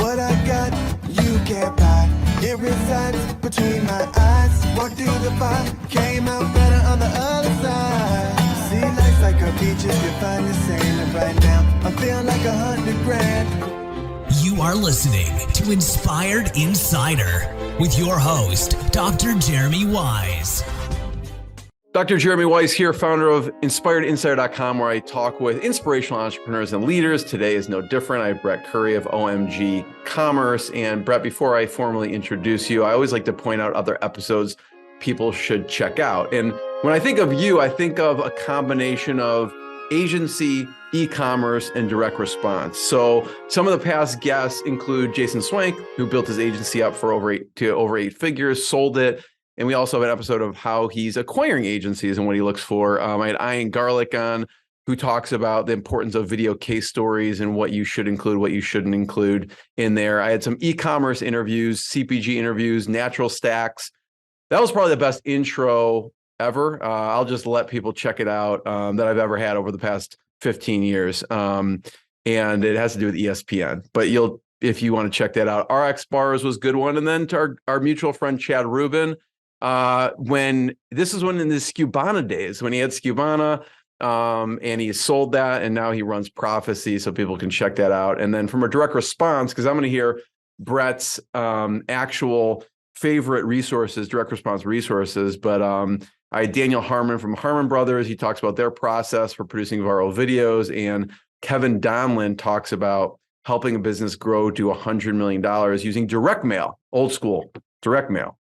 What I got, you can't buy. It resides between my eyes. Walked through the fire, came out better on the other side. See, life's like a beach if you find the sand. And right now, I'm feeling like 100 grand. You are listening to Inspired Insider with your host, Dr. Jeremy Wise. Dr. Jeremy Wise here, founder of inspiredinsider.com, where I talk with inspirational entrepreneurs and leaders. Today is no different. I have Brett Curry of OMG Commerce. And Brett, before I formally introduce you, I always like to point out other episodes people should check out. And when I think of you, I think of a combination of agency, e-commerce, and direct response. So some of the past guests include Jason Swank, who built his agency up for over eight figures, sold it. And we also have an episode of how he's acquiring agencies and what he looks for. I had Ian Garlic on, who talks about the importance of video case stories and what you should include, what you shouldn't include in there. I had some e-commerce interviews, CPG interviews, natural stacks. That was probably the best intro ever. I'll just let people check it out that I've ever had over the past 15 years. And it has to do with ESPN. But if you want to check that out, RX Bars was a good one. And then to our mutual friend, Chad Rubin, when in the Skubana days, when he had Skubana, and he sold that, and now he runs Prophecy, so people can check that out. And then from a direct response, because I'm going to hear Brett's actual favorite resources, direct response resources, but I had Daniel Harmon from Harmon Brothers. He talks about their process for producing viral videos, and Kevin Donlin talks about helping a business grow to $100 million using direct mail, old school direct mail.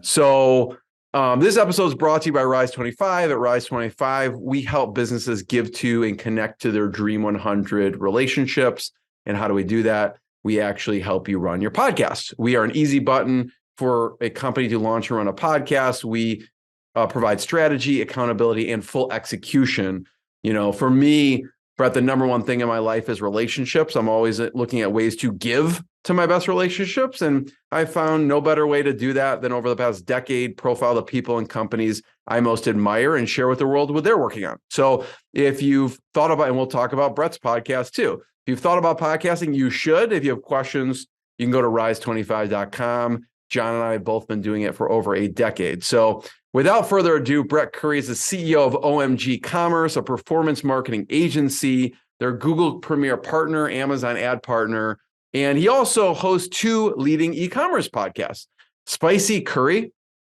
So this episode is brought to you by Rise 25. At Rise 25, we help businesses give to and connect to their Dream 100 relationships. And how do we do that? We actually help you run your podcast. We are an easy button for a company to launch and run a podcast. We provide strategy, accountability, and full execution. You know, for me, Brett, the number one thing in my life is relationships. I'm always looking at ways to give to my best relationships. And I found no better way to do that than over the past decade, profile the people and companies I most admire and share with the world what they're working on. So if you've thought about, and we'll talk about Brett's podcast too. If you've thought about podcasting, you should. If you have questions, you can go to rise25.com. John and I have both been doing it for over a decade. So without further ado, Brett Curry is the CEO of OMG Commerce, a performance marketing agency. They're Google Premier Partner, Amazon Ad Partner, and he also hosts two leading e-commerce podcasts, Spicy Curry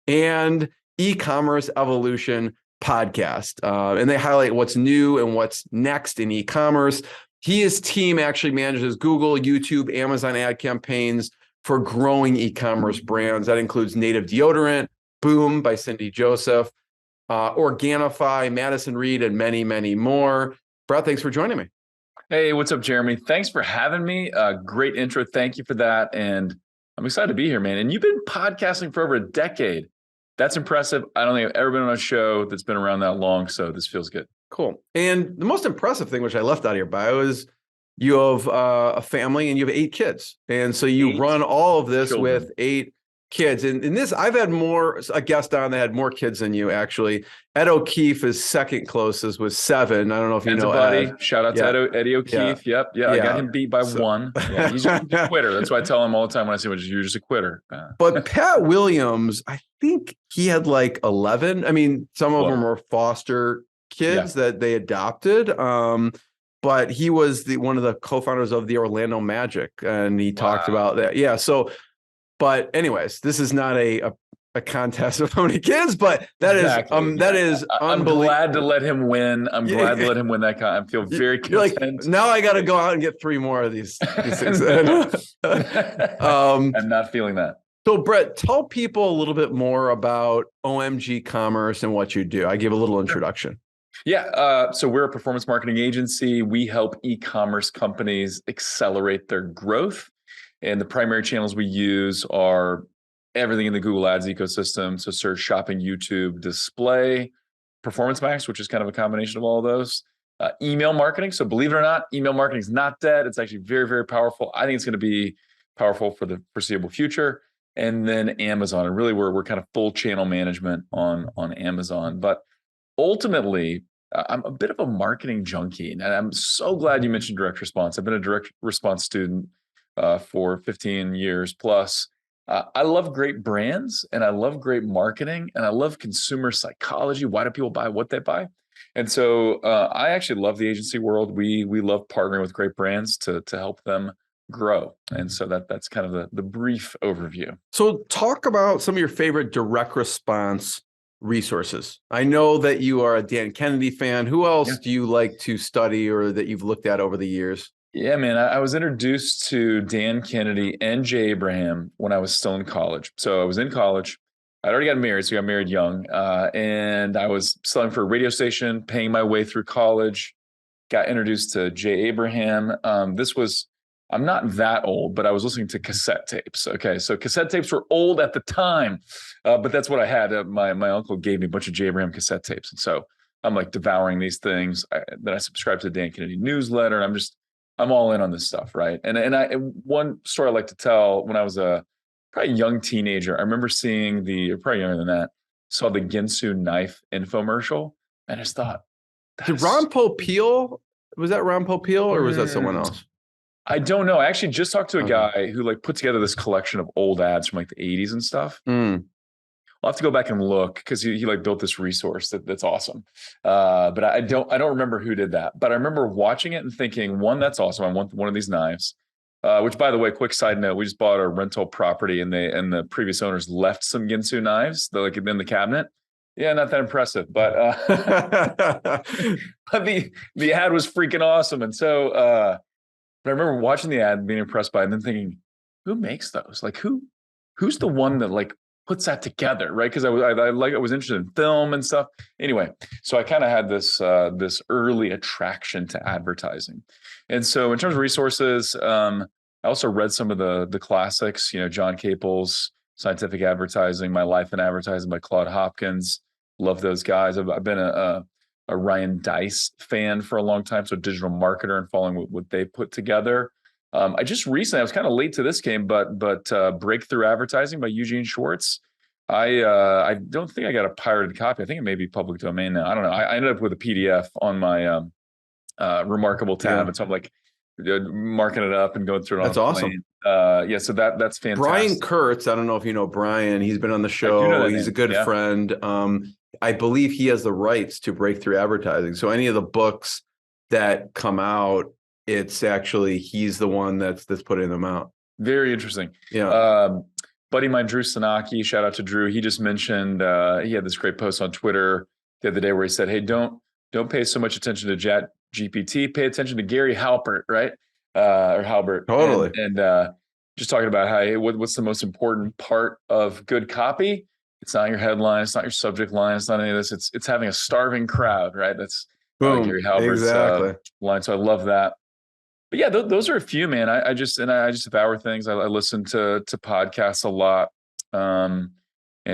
and E-commerce Evolution Podcast. And they highlight what's new and what's next in e-commerce. His team actually manages Google, YouTube, Amazon ad campaigns for growing e-commerce brands. That includes Native Deodorant, Boom by Cindy Joseph, Organifi, Madison Reed, and many, many more. Brett, thanks for joining me. Hey, what's up, Jeremy? Thanks for having me. Great intro. Thank you for that. And I'm excited to be here, man. And you've been podcasting for over a decade. That's impressive. I don't think I've ever been on a show that's been around that long. So this feels good. Cool. And the most impressive thing, which I left out of your bio, is you have a family and you have 8 kids. And so you run all of this with 8 kids. And in this, I've had a guest on that had more kids than you, actually. Ed O'Keefe is second closest with 7. I don't know if you know buddy. Ed. Shout out to Eddie O'Keefe. Yeah. Yep. I got him beat by 1. Yeah, he's a quitter. That's why I tell him all the time when I say, you're just a quitter. But Pat Williams, I think he had like 11. I mean, some of them were foster kids that they adopted. But he was one of the co-founders of the Orlando Magic, and he talked about that. Yeah. So, but anyways, this is not a contest of how many kids, but that is I'm glad to let him win. I'm glad to let him win that. I feel very content. Like, now I got to go out and get 3 more of these things. I'm not feeling that. So Brett, tell people a little bit more about OMG Commerce and what you do. I gave a little introduction. Yeah. So we're a performance marketing agency. We help e-commerce companies accelerate their growth. And the primary channels we use are everything in the Google Ads ecosystem. So search, shopping, YouTube, display, Performance Max, which is kind of a combination of all of those. Email marketing. So believe it or not, email marketing is not dead. It's actually very, very powerful. I think it's going to be powerful for the foreseeable future. And then Amazon. And really, we're kind of full channel management on Amazon. But ultimately, I'm a bit of a marketing junkie. And I'm so glad you mentioned direct response. I've been a direct response student for 15 years plus. I love great brands, and I love great marketing, and I love consumer psychology. Why do people buy what they buy? And so I actually love the agency world. We love partnering with great brands to help them grow. And so that's kind of the brief overview. So talk about some of your favorite direct response resources. I know that you are a Dan Kennedy fan. Who else do you like to study or that you've looked at over the years? Yeah, man, I was introduced to Dan Kennedy and Jay Abraham when I was still in college. So I was in college. I'd already got married, so I got married young. And I was selling for a radio station, paying my way through college, got introduced to Jay Abraham. I'm not that old, but I was listening to cassette tapes. Okay, so cassette tapes were old at the time, but that's what I had. My uncle gave me a bunch of Jay Abraham cassette tapes. And so I'm like devouring these things. Then I subscribed to the Dan Kennedy newsletter, and I'm all in on this stuff, right? And one story I like to tell, when I was probably a young teenager, I remember seeing probably younger than that, saw the Ginsu knife infomercial, and I just thought, did Ron Popeil, was that Ron Popeil or was that someone else? I don't know. I actually just talked to a guy who like put together this collection of old ads from like the 80s and stuff. I'll have to go back and look because he like built this resource that's awesome. But I don't remember who did that. But I remember watching it and thinking, one, that's awesome. I want one of these knives. Which, by the way, quick side note, we just bought a rental property and the previous owners left some Ginsu knives like in the cabinet. Yeah, not that impressive, but but the ad was freaking awesome. And so but I remember watching the ad, being impressed by it, and then thinking, who makes those? Like who's the one that like puts that together, right? Because I was interested in film and stuff. Anyway, so I kind of had this early attraction to advertising, and so in terms of resources, I also read some of the classics. John Capel's Scientific Advertising, My Life in Advertising by Claude Hopkins. Love those guys. I've been a Ryan Deiss fan for a long time, so digital marketer and following what they put together. I just recently, I was kind of late to this game, but Breakthrough Advertising by Eugene Schwartz. I don't think I got a pirated copy. I think it may be public domain now. I don't know. I ended up with a PDF on my Remarkable tab, and so I'm like marking it up and going through it. That's awesome. So that's fantastic. Brian Kurtz, I don't know if you know Brian. He's been on the show. He's a good friend. I believe he has the rights to Breakthrough Advertising. So any of the books that come out, it's actually he's the one that's putting them out. Very interesting. Yeah. Buddy of mine, Drew Sanaki, shout out to Drew. He just mentioned he had this great post on Twitter the other day where he said, "Hey, don't pay so much attention to Chat GPT. Pay attention to Gary Halbert, right? Or Halbert." Totally. And just talking about how what's the most important part of good copy? It's not your headline. It's not your subject line. It's not any of this. It's having a starving crowd, right? That's Gary Halbert's line. So I love that. But yeah, those are a few, man. I just devour things. I listen to podcasts a lot, and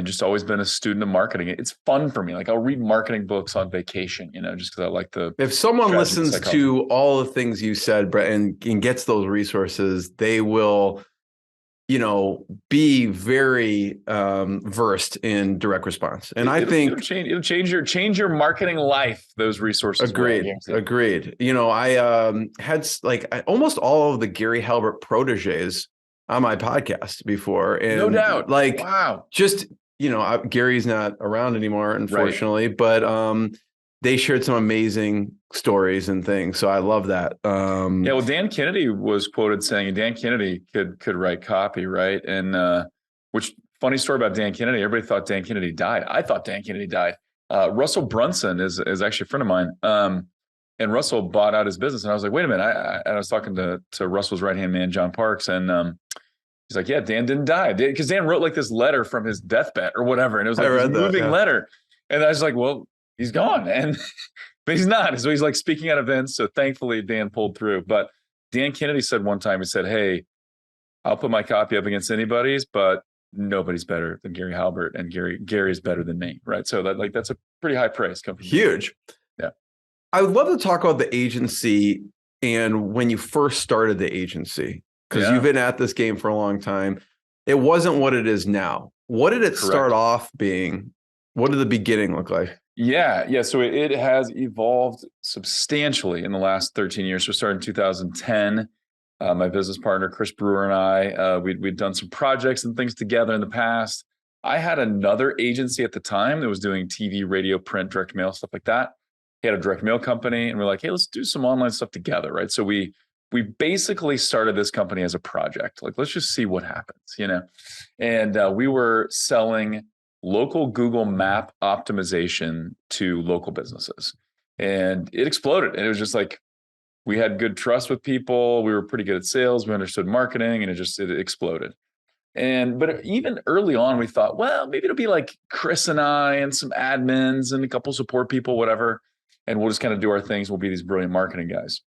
just always been a student of marketing. It's fun for me. Like I'll read marketing books on vacation, just because I like the. If someone listens to all the things you said, Brett, and gets those resources, they will, be very versed in direct response. And I think it'll change your marketing life. Those resources. Agreed. I had almost all of the Gary Halbert proteges on my podcast before, and no doubt, wow, just Gary's not around anymore, unfortunately, right. But they shared some amazing stories and things. So I love that. Well, Dan Kennedy was quoted saying Dan Kennedy could write copy, right? And which funny story about Dan Kennedy. Everybody thought Dan Kennedy died. I thought Dan Kennedy died. Russell Brunson is actually a friend of mine. And Russell bought out his business. And I was like, wait a minute. I was talking to Russell's right-hand man, John Parks. And he's like, yeah, Dan didn't die. Because Dan wrote like this letter from his deathbed or whatever. And it was like this moving letter. And I was like, well, he's gone. But he's not. So he's like speaking at events. So thankfully Dan pulled through. But Dan Kennedy said one time, he said, hey, I'll put my copy up against anybody's, but nobody's better than Gary Halbert, and Gary's better than me. Right. So that's a pretty high praise. Huge. Yeah. I would love to talk about the agency and when you first started the agency, because you've been at this game for a long time. It wasn't what it is now. What did it start off being? What did the beginning look like? Yeah. So it has evolved substantially in the last 13 years. So started in 2010. My business partner, Chris Brewer, and I, we'd done some projects and things together in the past. I had another agency at the time that was doing TV, radio, print, direct mail, stuff like that. He had a direct mail company, and we're like, hey, let's do some online stuff together, right? So we basically started this company as a project. Like, let's just see what happens, And we were selling local Google Map optimization to local businesses, and it exploded. And it was just like, we had good trust with people. We were pretty good at sales. We understood marketing, and it exploded. But even early on, we thought, well, maybe it'll be like Chris and I and some admins and a couple support people, whatever. And we'll just kind of do our things. We'll be these brilliant marketing guys.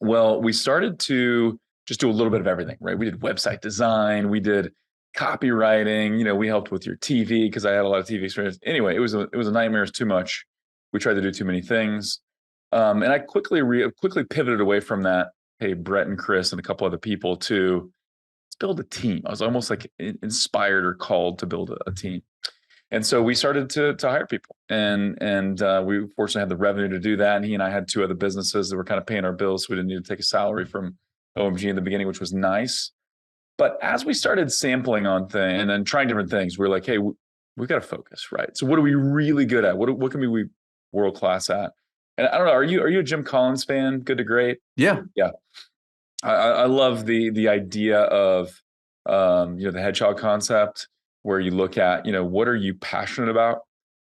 Well, we started to just do a little bit of everything, right? We did website design. We did copywriting. We helped with your TV because I had a lot of TV experience. Anyway, it was a nightmare. It's too much. We tried to do too many things. And I quickly pivoted away from that. Hey, Brett and Chris and a couple other people to let's build a team. I was almost like inspired or called to build a team. And so we started to hire people, and we fortunately had the revenue to do that. And he and I had two other businesses that were kind of paying our bills, so we didn't need to take a salary from OMG in the beginning, which was nice. But as we started sampling on things and then trying different things, we were like, hey, we got to focus, right? So what are we really good at? What can we be world class at? And I don't know, are you a Jim Collins fan? Good to Great? Yeah. I love the idea of the hedgehog concept, where you look at, what are you passionate about?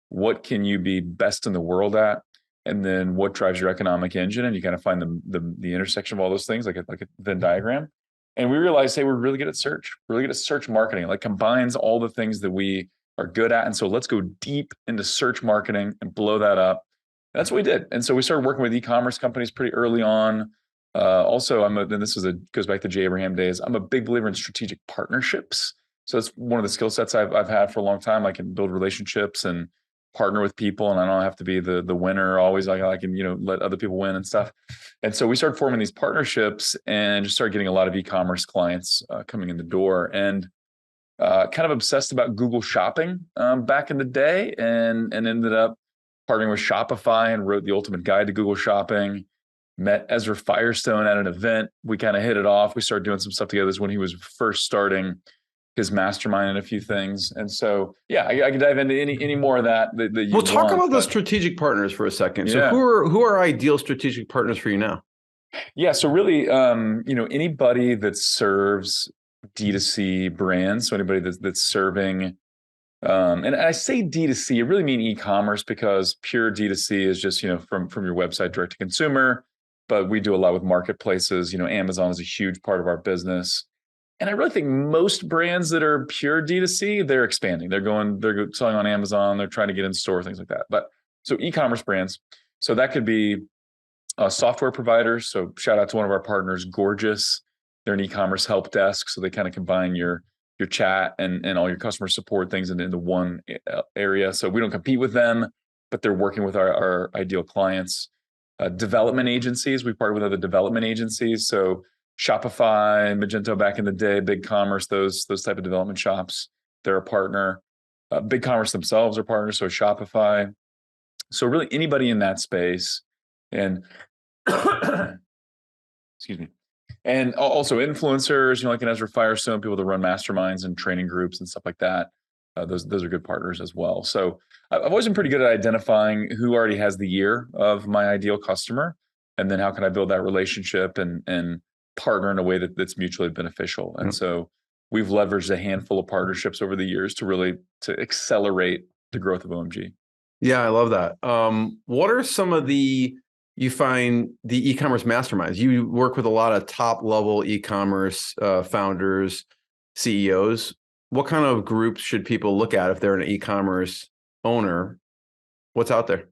What can you be best in the world at? And then what drives your economic engine? And you kind of find the intersection of all those things, like a Venn diagram. And we realized, hey, we're really good at search. We're really good at search marketing. It like combines all the things that we are good at. And so let's go deep into search marketing and blow that up. And that's what we did. And so we started working with e-commerce companies pretty early on. Also, and this goes back to Jay Abraham days. I'm a big believer in strategic partnerships. So it's one of the skill sets I've had for a long time. I can build relationships and partner with people, and I don't have to be the winner always. I can let other people win and stuff. And so we started forming these partnerships and just started getting a lot of e-commerce clients coming in the door, and kind of obsessed about Google Shopping back in the day, and ended up partnering with Shopify and wrote the ultimate guide to Google Shopping. Met Ezra Firestone at an event. We kind of hit it off. We started doing some stuff together. This is when he was first starting his mastermind and a few things. And so, yeah, I can dive into any more of that you We'll talk about the strategic partners for a second. Yeah. So who are ideal strategic partners for you now? Yeah. So really, anybody that serves D2C brands. So anybody that's serving, and I say D2C, I really mean e-commerce, because pure D2C is just, from your website direct to consumer, but we do a lot with marketplaces. Amazon is a huge part of our business. And I really think most brands that are pure D2C, they're expanding. They're selling on Amazon. They're trying to get in store, things like that. But so e-commerce brands. So that could be software providers. So shout out to one of our partners, Gorgeous. They're an e-commerce help desk. So they kind of combine your chat and all your customer support things into one area. So we don't compete with them, but they're working with our ideal clients. Development agencies. We partner with other development agencies. So Shopify, Magento back in the day, BigCommerce, those type of development shops, they're a partner. BigCommerce themselves are partners, so Shopify. So really anybody in that space, and excuse me, and also influencers, like an Ezra Firestone, people that run masterminds and training groups and stuff like that. Those are good partners as well. So I've always been pretty good at identifying who already has the ear of my ideal customer, and then how can I build that relationship and partner in a way that's mutually beneficial. And so we've leveraged a handful of partnerships over the years to accelerate the growth of OMG. Yeah, I love that. What are some of you find the e-commerce masterminds? You work with a lot of top level e-commerce founders, CEOs. What kind of groups should people look at if they're an e-commerce owner? What's out there?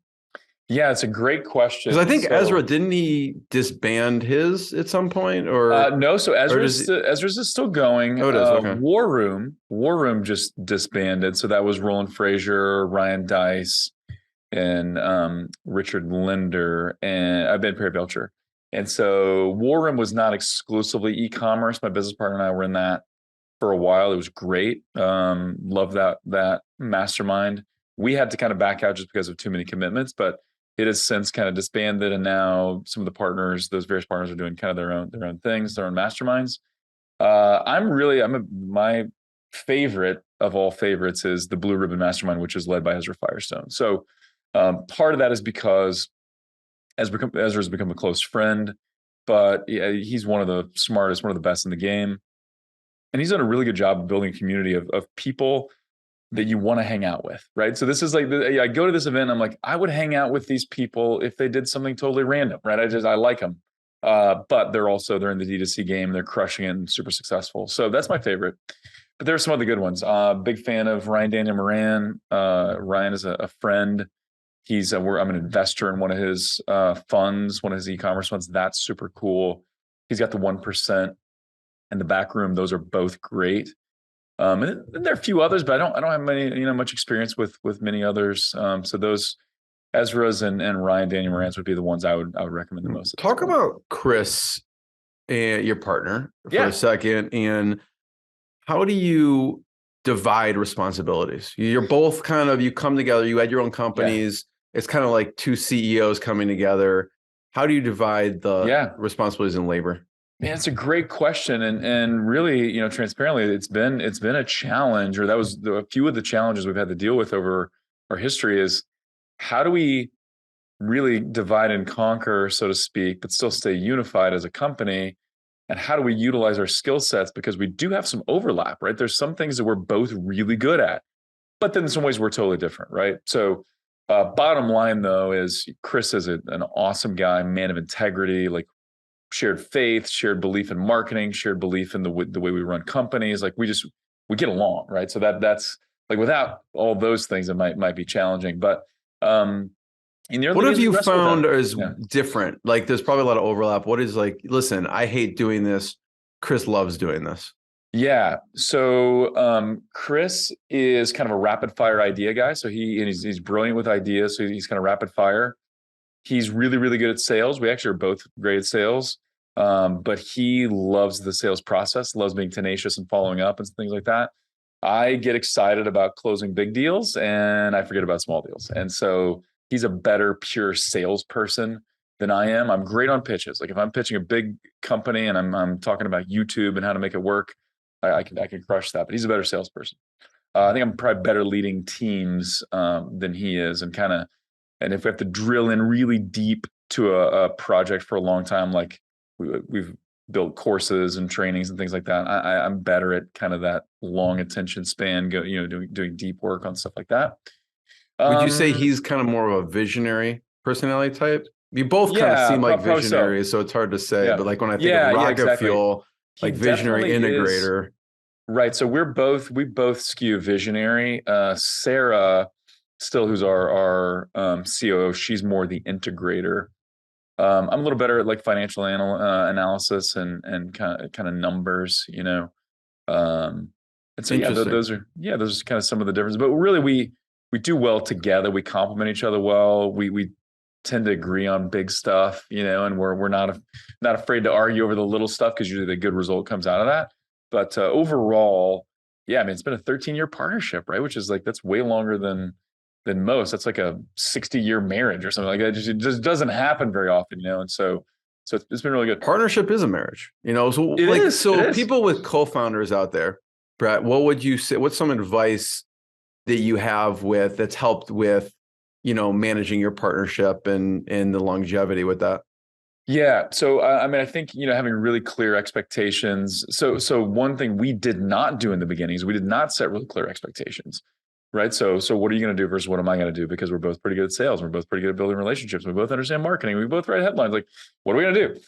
Yeah, it's a great question. Because I think Ezra, didn't he disband his at some point? Or no, so Ezra's is still going. Oh, it is. Okay. War Room just disbanded. So that was Roland Frazier, Ryan Dice, and Richard Linder, and Ben Perry Belcher. And so War Room was not exclusively e-commerce. My business partner and I were in that for a while. It was great. Love that mastermind. We had to kind of back out just because of too many commitments, but It has since kind of disbanded, and now some of the partners, those various partners, are doing kind of their own things, their own masterminds. My favorite of all favorites is the Blue Ribbon Mastermind, which is led by Ezra Firestone. So part of that is because Ezra's become a close friend, but yeah, he's one of the smartest, one of the best in the game. And he's done a really good job of building a community of people that you want to hang out with, right? So this is like, I go to this event, I'm like, I would hang out with these people if they did something totally random, right? I like them. But they're in the D2C game, they're crushing it and super successful. So that's my favorite. But there are some other good ones. Big fan of Ryan Daniel Moran. Ryan is a friend. I'm an investor in one of his funds, one of his e-commerce funds. That's super cool. He's got the 1% and the back room. Those are both great. And there are a few others, but I don't have much experience with many others. So those Ezra's and Ryan Daniel Moran's would be the ones I would recommend the most. Talk about Chris, your partner, for a second, and how do you divide responsibilities? You're both you come together, you had your own companies. Yeah. It's kind of like two CEOs coming together. How do you divide the responsibilities and labor? Man, it's a great question, and really, transparently, it's been a challenge, or that was a few of the challenges we've had to deal with over our history. Is how do we really divide and conquer, so to speak, but still stay unified as a company? And how do we utilize our skill sets? Because we do have some overlap, right? There's some things that we're both really good at, but then in some ways we're totally different, right? So bottom line, though, is Chris is an awesome guy, man of integrity, like shared faith, shared belief in marketing, shared belief in the way we run companies. Like we get along, right? So that's like, without all those things, it might be challenging. But what have you found is different? Like there's probably a lot of overlap. What is like, listen, I hate doing this. Chris loves doing this. Yeah. So Chris is kind of a rapid fire idea guy. So he's brilliant with ideas. So he's kind of rapid fire. He's really, really good at sales. We actually are both great at sales. But he loves the sales process, loves being tenacious and following up and things like that. I get excited about closing big deals and I forget about small deals. And so he's a better pure salesperson than I am. I'm great on pitches. Like if I'm pitching a big company and I'm talking about YouTube and how to make it work, I can crush that. But he's a better salesperson. I think I'm probably better leading teams than he is, and if we have to drill in really deep to a project for a long time, like we've built courses and trainings and things like that, I'm better at kind of that long attention span, doing deep work on stuff like that. Would you say he's kind of more of a visionary personality type? You both kind of seem like visionaries, so it's hard to say. Yeah. But like when I think of rocket fuel, like visionary integrator. Right. So we both skew visionary. Sarah, still, who's our COO, she's more the integrator. I'm a little better at like financial analysis and kind of numbers, And so those are kind of some of the differences. But really, we do well together. We complement each other well. We tend to agree on big stuff, and we're not afraid to argue over the little stuff because usually the good result comes out of that. But overall, it's been a 13-year partnership, right? Which is like, that's way longer than most. That's like a 60-year marriage or something like that. It just doesn't happen very often, And so it's been really good. Partnership is a marriage, So it is. People with co-founders out there, Brett, what would you say? What's some advice that you have that's helped with, managing your partnership and the longevity with that? Yeah. So, I think, having really clear expectations. So one thing we did not do in the beginning is we did not set really clear expectations, right? So what are you going to do versus what am I going to do? Because we're both pretty good at sales. We're both pretty good at building relationships. We both understand marketing. We both write headlines. Like, what are we going to do?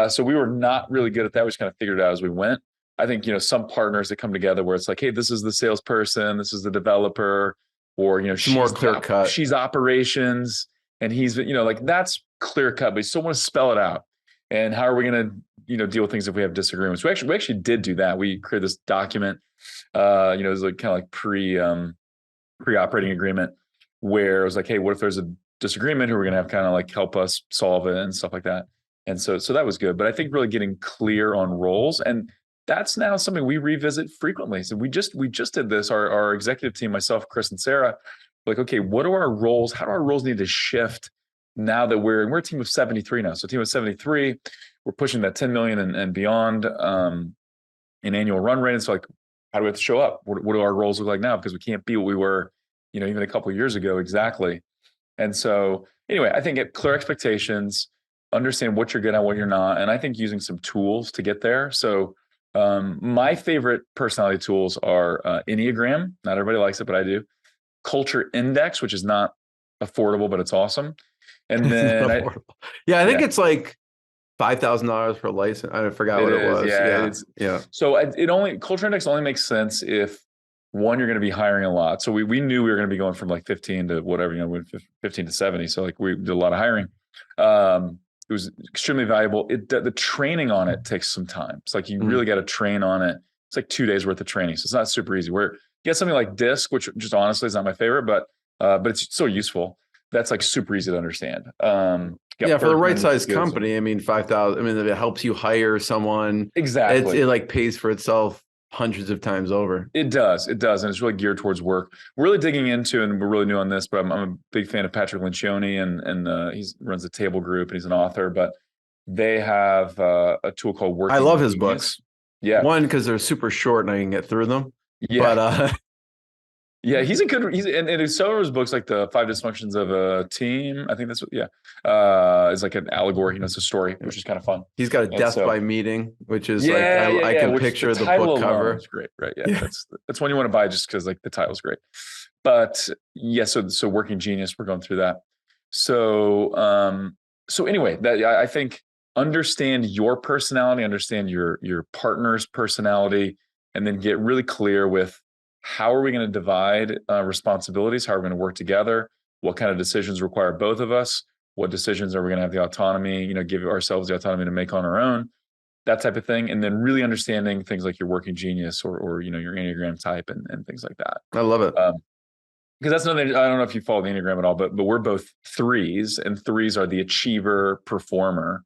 So we were not really good at that. We just kind of figured it out as we went. I think, some partners that come together where it's like, hey, this is the salesperson, this is the developer, or, she's more clear cut. She's operations and he's, like that's clear cut, but you still want to spell it out. And how are we going to, deal with things if we have disagreements? We actually did do that. We created this document, it was like kind of like pre-operating agreement where it was like, hey, what if there's a disagreement? Who are we going to have kind of like help us solve it and stuff like that. And so that was good. But I think really getting clear on roles, and that's now something we revisit frequently. So we just did this, our executive team, myself, Chris, and Sarah, like, okay, what are our roles? How do our roles need to shift now that we're a team of 73 now. So a team of 73, we're pushing that 10 million and beyond in annual run rate. And so like, how do we have to show up? What do our roles look like now? Because we can't be what we were, even a couple of years ago. Exactly. And so anyway, I think clear expectations, understand what you're good at, what you're not. And I think using some tools to get there. So my favorite personality tools are Enneagram. Not everybody likes it, but I do. Culture Index, which is not affordable, but it's awesome. And then I think it's like $5,000 per license. I forgot what it was. Yeah. So Culture Index only makes sense if one, you're going to be hiring a lot. So we knew we were going to be going from like 15 to whatever, 15 to 70. So like we did a lot of hiring. It was extremely valuable. The training on it takes some time. It's like you really got to train on it. It's like 2 days worth of training. So it's not super easy. Where you get something like DISC, which just honestly is not my favorite, but it's so useful. That's like super easy to understand. For the right size company, 5,000. It helps you hire someone. Exactly. It like pays for itself hundreds of times over. It does. And it's really geared towards work. We're really digging into, and we're really new on this, but I'm a big fan of Patrick Lencioni, and he runs the Table Group, and he's an author, but they have a tool called Working. I love his Genius. books. Yeah. One, because they're super short and I can get through them. Yeah. But he's and some of his books, like the 5 Dysfunctions of a Team. I think that's what, it's like an allegory, it's a story, which is kind of fun. He's got a death by meeting, which is I can picture the title book cover. It's great, right? Yeah. That's one you want to buy just because like the title's great. But so Working Genius, we're going through that. So anyway, I think understand your personality, understand your partner's personality, and then get really clear with how are we going to divide responsibilities? How are we going to work together? What kind of decisions require both of us? What decisions are we going to have the autonomy, give ourselves the autonomy to make on our own? That type of thing. And then really understanding things like your Working Genius or your Enneagram type and things like that. I love it. Because that's another, I don't know if you follow the Enneagram at all, but we're both 3s, and 3s are the achiever performer.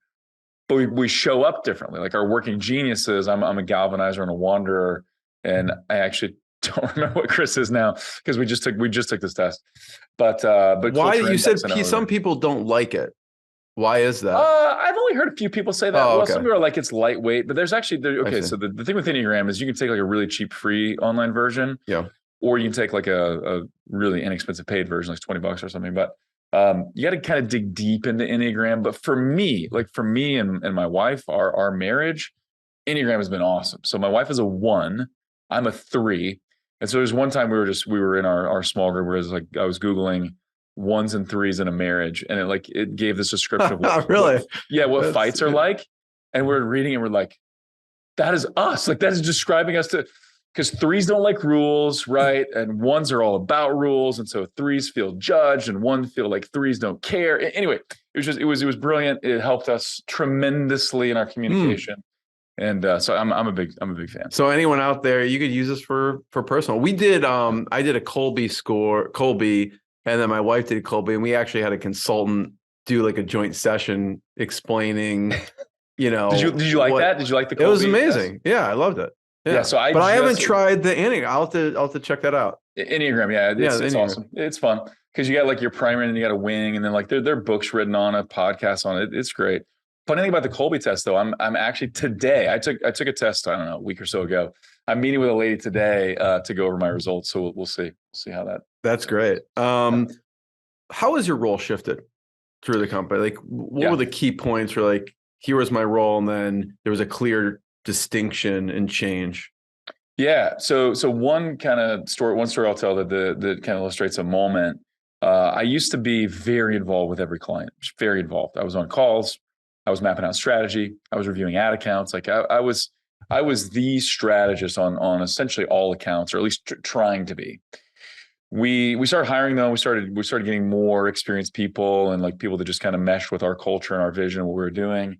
But we show up differently. Like our Working Geniuses, I'm a galvanizer and a wanderer. And I actually don't remember what Chris is now because we just took this test. But why you said some people don't like it? Why is that? I've only heard a few people say that. Oh, Some people are like it's lightweight, but there's actually so the thing with Enneagram is you can take like a really cheap free online version, or you can take like a really inexpensive paid version, like $20 or something. But you got to kind of dig deep into Enneagram. But for me and my wife, our marriage, Enneagram has been awesome. So my wife is a 1, I'm a 3. And so there's one time we were in our small group where I was Googling 1s and 3s in a marriage. And it gave this description of what fights are like. And we're reading and we're like, that is us. Like that is describing us because 3s don't like rules, right? And 1s are all about rules. And so 3s feel judged and 1s feel like 3s don't care. Anyway, it was brilliant. It helped us tremendously in our communication. And so I'm a big fan. So anyone out there, you could use this for personal. We did I did a Colby, and then my wife did Colby, and we actually had a consultant do like a joint session explaining, Did you like that? Did you like the Colby? It was amazing. Test? Yeah, I loved it. Yeah. I haven't tried the Enneagram. I'll have to check that out. Enneagram, it's awesome. It's fun because you got like your primary and you got a wing, and then like there are books written on it, podcasts on it. It's great. Funny thing about the Colby test, though, I'm actually today. I took a test. I don't know, a week or so ago. I'm meeting with a lady today to go over my results. So we'll see. We'll see how that. That's great. How has your role shifted through the company? Like, what were the key points? Where like, here was my role, and then there was a clear distinction and change. Yeah. So one story I'll tell that kind of illustrates a moment. I used to be very involved with every client. Very involved. I was on calls. I was mapping out strategy. I was reviewing ad accounts. Like I was the strategist on essentially all accounts, or at least trying to be. We started hiring though. We started getting more experienced people and like people that just kind of meshed with our culture and our vision of what we were doing.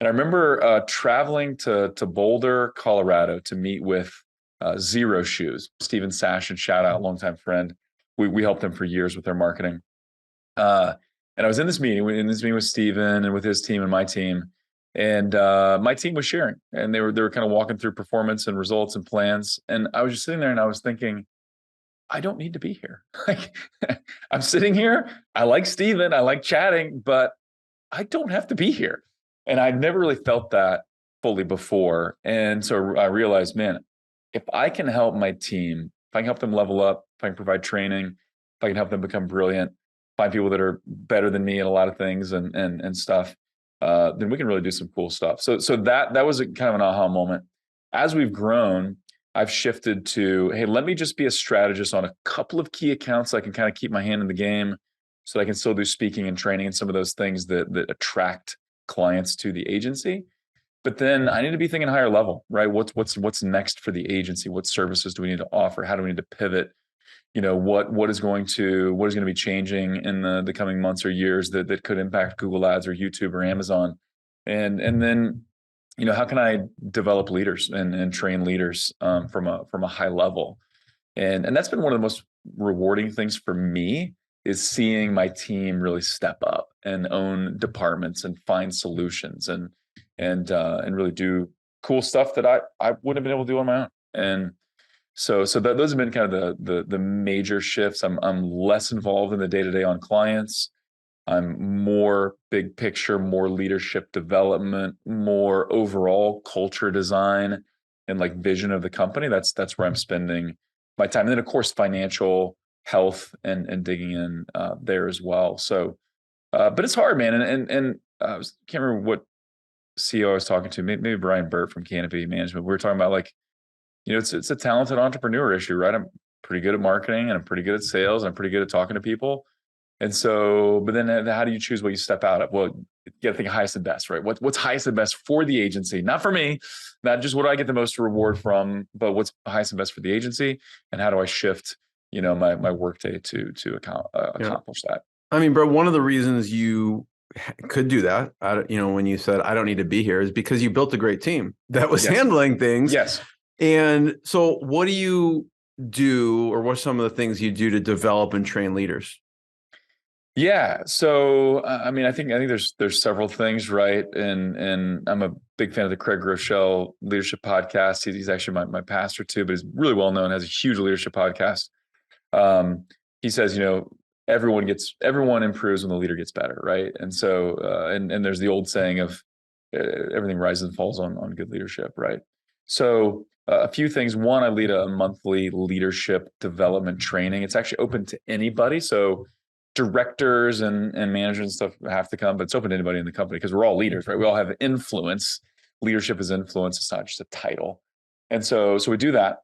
And I remember traveling to Boulder, Colorado, to meet with Zero Shoes, Steven Sashin, shout out, longtime friend. We helped them for years with their marketing. And I was in this meeting with Steven and with his team and my team. And my team was sharing, and they were kind of walking through performance and results and plans. And I was just sitting there and I was thinking, I don't need to be here. Like, I'm sitting here. I like Steven. I like chatting, but I don't have to be here. And I've never really felt that fully before. And so I realized, man, if I can help my team, if I can help them level up, if I can provide training, if I can help them become brilliant, find people that are better than me in a lot of things and stuff, then we can really do some cool stuff. So that was a kind of an aha moment. As we've grown, I've shifted to, hey, let me just be a strategist on a couple of key accounts so I can kind of keep my hand in the game, so I can still do speaking and training and some of those things that attract clients to the agency. But then I need to be thinking higher level, right? What's next for the agency? What services do we need to offer? How do we need to pivot? What is going to be changing in the coming months or years that could impact Google Ads or YouTube or Amazon? And then, how can I develop leaders and train leaders from a high level? And that's been one of the most rewarding things for me, is seeing my team really step up and own departments and find solutions and really do cool stuff that I wouldn't have been able to do on my own. And so those have been kind of the major shifts. I'm less involved in the day-to-day on clients. I'm more big picture, more leadership development, more overall culture design and like vision of the company. That's where I'm spending my time. And then of course, financial health and digging in there as well. So, but it's hard, man. And I can't remember what CEO I was talking to, maybe Brian Burt from Canopy Management. We were talking about like, it's a talented entrepreneur issue, right? I'm pretty good at marketing and I'm pretty good at sales. And I'm pretty good at talking to people. And so, but then how do you choose what you step out of? Well, you got to think highest and best, right? What's highest and best for the agency, not for me, not just what do I get the most reward from, but what's highest and best for the agency, and how do I shift, my workday to accomplish that. I mean, bro, one of the reasons you could do that, when you said I don't need to be here, is because you built a great team that was handling things. Yes. And so, what do you do, or what are some of the things you do to develop and train leaders? Yeah. So, I mean, I think there's several things, right? And I'm a big fan of the Craig Groeschel leadership podcast. He's actually my pastor too, but he's really well known, has a huge leadership podcast. He says, everyone improves when the leader gets better, right? And so, and there's the old saying of everything rises and falls on good leadership, right? So, a few things. One, I lead a monthly leadership development training. It's actually open to anybody. So directors and managers and stuff have to come, but it's open to anybody in the company because we're all leaders, right? We all have influence. Leadership is influence. It's not just a title. And so we do that.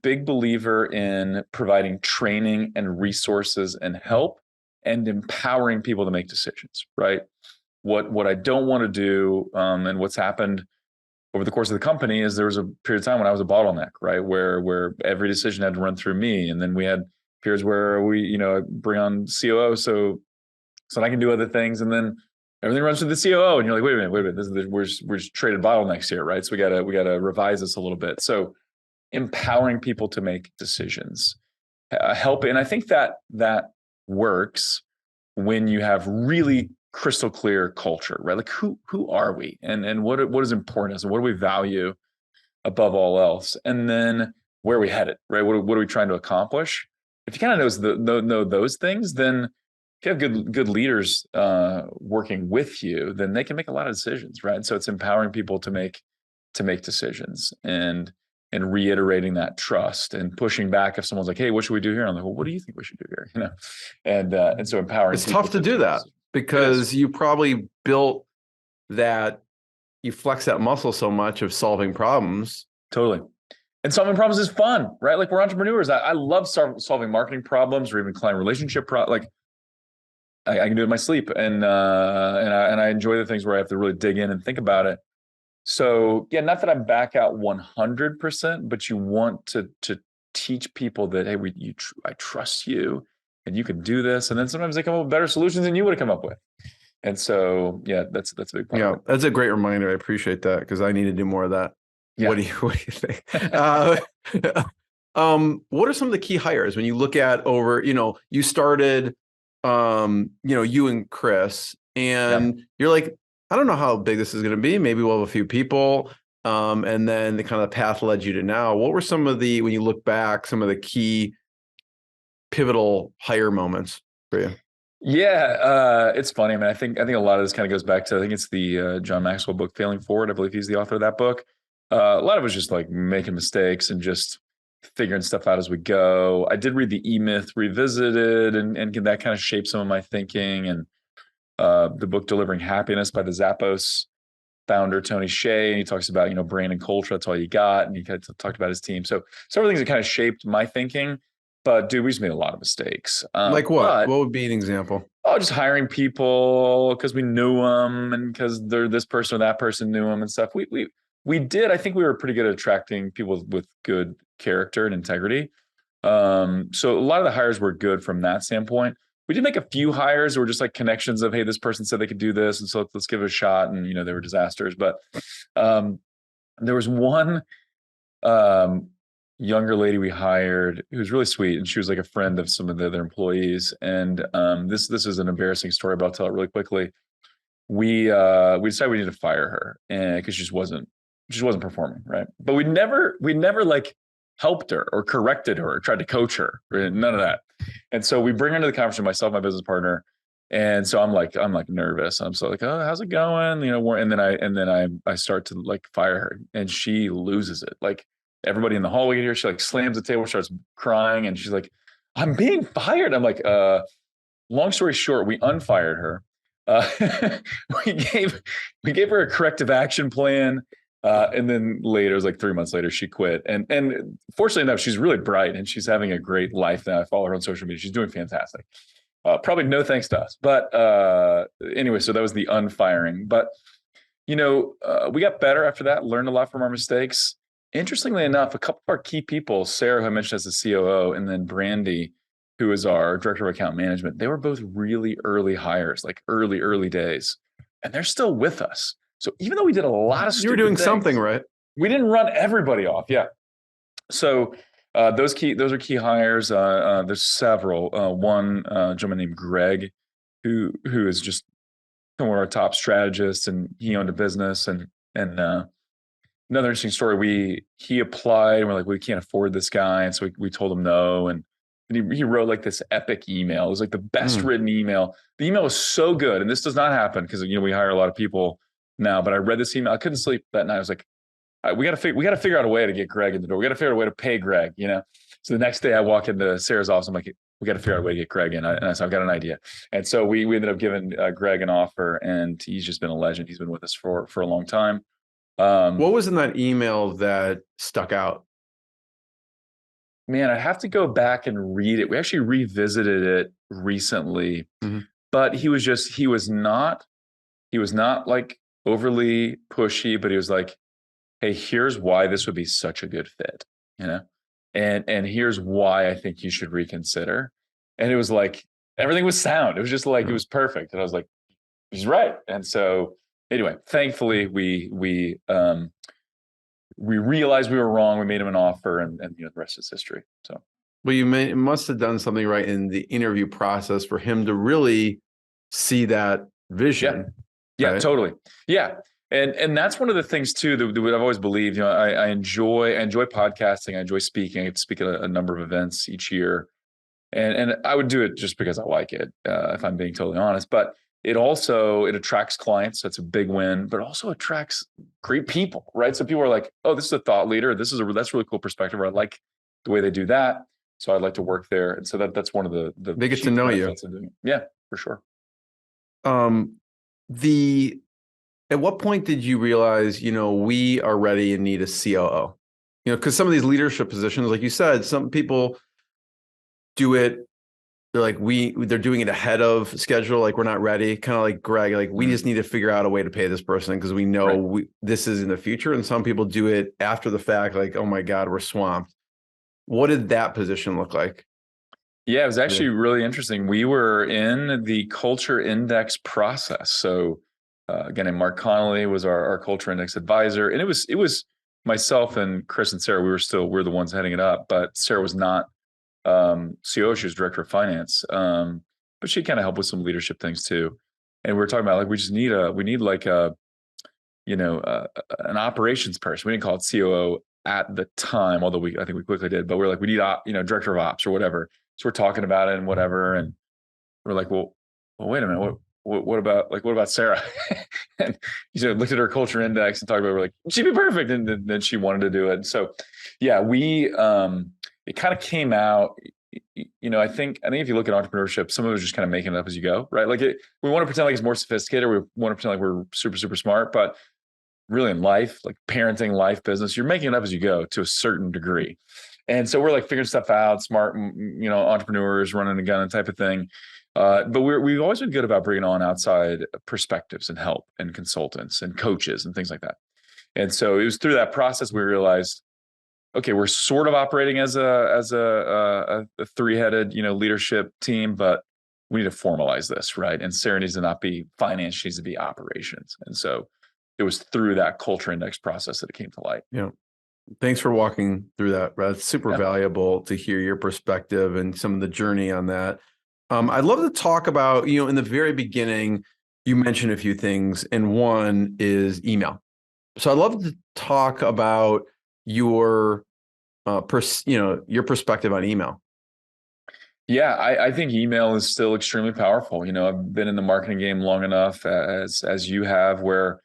Big believer in providing training and resources and help and empowering people to make decisions, right? What I don't want to do, and what's happened over the course of the company, is there was a period of time when I was a bottleneck, right? Where every decision had to run through me. And then we had periods where we, bring on COO so I can do other things. And then everything runs through the COO. And you're like, wait a minute. We're just traded bottlenecks here, right? So we gotta revise this a little bit. So empowering people to make decisions, help. And I think that works when you have really crystal clear culture, right? Like who are we, and what is important to us, and what do we value above all else, and then where are we headed, right? What are we trying to accomplish? If you kind of know those things, then if you have good leaders working with you, then they can make a lot of decisions, right? And so it's empowering people to make decisions and reiterating that trust and pushing back if someone's like, hey, what should we do here? I'm like, well, what do you think we should do here? And so empowering. It's tough to do that because you probably built that, you flex that muscle so much of solving problems. Totally. And solving problems is fun, right? Like we're entrepreneurs. I love solving marketing problems or even client relationship like I can do it in my sleep, and I enjoy the things where I have to really dig in and think about it. So yeah, not that I'm back out 100%, but you want to teach people that, hey, I trust you and you can do this. And then sometimes they come up with better solutions than you would have come up with. And so, yeah, that's a big part. Yeah, that's a great reminder. I appreciate that because I need to do more of that. Yeah. What do you think? What are some of the key hires when you look at over, you started, you and Chris, and you're like, I don't know how big this is going to be. Maybe we'll have a few people. And then the kind of path led you to now. What were some of when you look back, some of the key pivotal hire moments for you? Yeah, it's funny. I mean, I think a lot of this kind of goes back to, I think it's the John Maxwell book, Failing Forward. I believe he's the author of that book. A lot of it was just like making mistakes and just figuring stuff out as we go. I did read the E-Myth Revisited, and that kind of shaped some of my thinking. And the book Delivering Happiness by the Zappos founder, Tony Hsieh, and he talks about, brain and culture, that's all you got. And he kind of talked about his team. So several things that kind of shaped my thinking. But dude, we just made a lot of mistakes. Like what? What would be an example? Oh, just hiring people because we knew them and because they're this person or that person knew them and stuff. We did. I think we were pretty good at attracting people with good character and integrity. So a lot of the hires were good from that standpoint. We did make a few hires that were just like connections of, hey, this person said they could do this, and so let's give it a shot. And they were disasters. But there was one younger lady we hired who was really sweet, and she was like a friend of some of the other employees. And this is an embarrassing story, but I'll tell it really quickly. We decided we needed to fire her, and because she just wasn't performing, right? But we never like helped her or corrected her or tried to coach her, right? None of that. And so we bring her into the conference, myself, my business partner. And so I'm like nervous. I'm so like, oh, how's it going? And then I start to like fire her, and she loses it. Like everybody in the hallway here, she like slams the table, starts crying, and she's like, I'm being fired. I'm like, long story short, we unfired her. We gave her a corrective action plan. And then later, it was like 3 months later, she quit. And fortunately enough, she's really bright and she's having a great life now. I follow her on social media. She's doing fantastic. Probably no thanks to us. But anyway, so that was the unfiring. But, we got better after that, learned a lot from our mistakes. Interestingly enough, a couple of our key people, Sarah, who I mentioned as the COO, and then Brandy, who is our director of account management, they were both really early hires, like early days. And they're still with us. So even though we did a lot of you were doing things, something right, we didn't run everybody off. Yeah. So those are key hires. There's several. One gentleman named Greg, who is just one of our top strategists, and he owned a business. And another interesting story. He applied, and we're like, we can't afford this guy, and so we told him no. And he wrote like this epic email. It was like the best written email. The email was so good, and this does not happen because we hire a lot of people now, but I read this email. I couldn't sleep that night. I was like, we got to figure out a way to get Greg in the door. We got to figure out a way to pay Greg, So the next day I walk into Sarah's office. I'm like, we got to figure out a way to get Greg in. And I said, I've got an idea. And so we ended up giving Greg an offer, and he's just been a legend. He's been with us for a long time. What was in that email that stuck out? Man, I have to go back and read it. We actually revisited it recently, but he was not like overly pushy, but he was like, hey, here's why this would be such a good fit, and here's why I think you should reconsider. And it was like, everything was sound. It was just like, it was perfect. And I was like, he's right. And so anyway, thankfully we realized we were wrong. We made him an offer, and the rest is history. So, well, you must have done something right in the interview process for him to really see that vision. Yeah, right? Totally. Yeah. And that's one of the things too that I've always believed. I enjoy podcasting. I enjoy speaking. I get to speak at a number of events each year, and I would do it just because I like it, if I'm being totally honest. But it attracts clients. That's a big win, but it also attracts great people, right? So people are like, oh, this is a thought leader. That's a really cool perspective. Or I like the way they do that, so I'd like to work there. And so that's one of the they get to know you. Yeah, for sure. At what point did you realize, we are ready and need a COO? Because some of these leadership positions, like you said, some people do it. They're like, they're doing it ahead of schedule. Like, we're not ready. Kind of like Greg, like we just need to figure out a way to pay this person because we know this is in the future. And some people do it after the fact, like, oh my God, we're swamped. What did that position look like? Yeah, it was actually really interesting. We were in the culture index process. So again, and Mark Connolly was our culture index advisor. And it was myself and Chris and Sarah. We're the ones heading it up, but Sarah was not COO. She was director of finance. But she kind of helped with some leadership things too. And we were talking about like, we need like an operations person. We didn't call it COO at the time, although I think we quickly did, but we're like, we need, director of ops or whatever. So we're talking about it and whatever, and we're like, well, wait a minute, what about Sarah? And looked at her culture index and talked about, we're like, she'd be perfect, and then she wanted to do it. So yeah, we it kind of came out. I think if you look at entrepreneurship, some of it is just kind of making it up as you go, right? Like we want to pretend like it's more sophisticated. We want to pretend like we're super, super smart, but really in life, like parenting, life, business, you're making it up as you go to a certain degree. And so we're like figuring stuff out, smart, entrepreneurs running a gun type of thing. But we've always been good about bringing on outside perspectives and help and consultants and coaches and things like that. And so it was through that process we realized, okay, we're sort of operating as a three-headed, leadership team, but we need to formalize this, right? And Sarah needs to not be finance; she needs to be operations. And so it was through that culture index process that it came to light. Yeah. Thanks for walking through that, Brad. It's super valuable to hear your perspective and some of the journey on that. I'd love to talk about, in the very beginning, you mentioned a few things, and one is email. So I'd love to talk about your your perspective on email. Yeah, I think email is still extremely powerful. I've been in the marketing game long enough as you have, where